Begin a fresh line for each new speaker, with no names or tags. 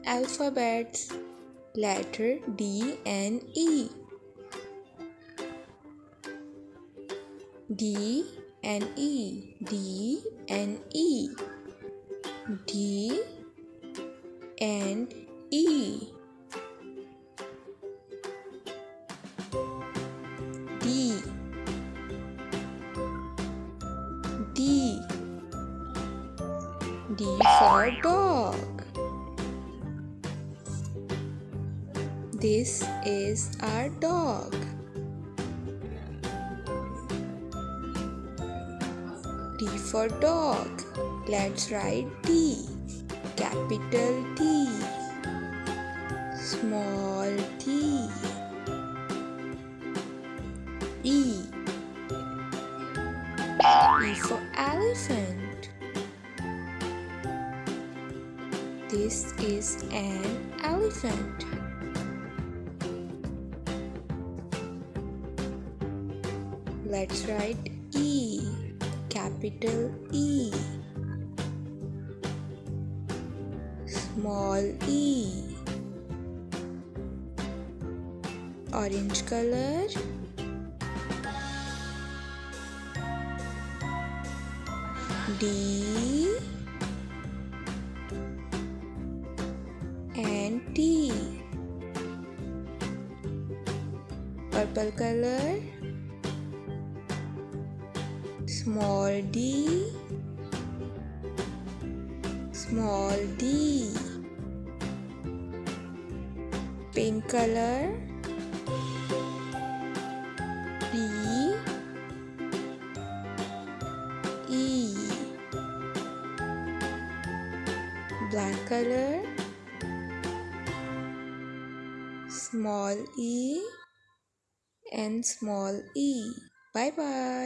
Alphabets. Letter D and E. D and E. D and E. D and E. D. D. D for dog. This is our dog. D for dog. Let's write D. Capital D. Small d. E. E for elephant. This is an elephant. Let's write E. Capital E. Small e. Orange color. D and T. Purple color. Small d. Small d. Pink color. D E. Black color. Small e and small e. Bye bye.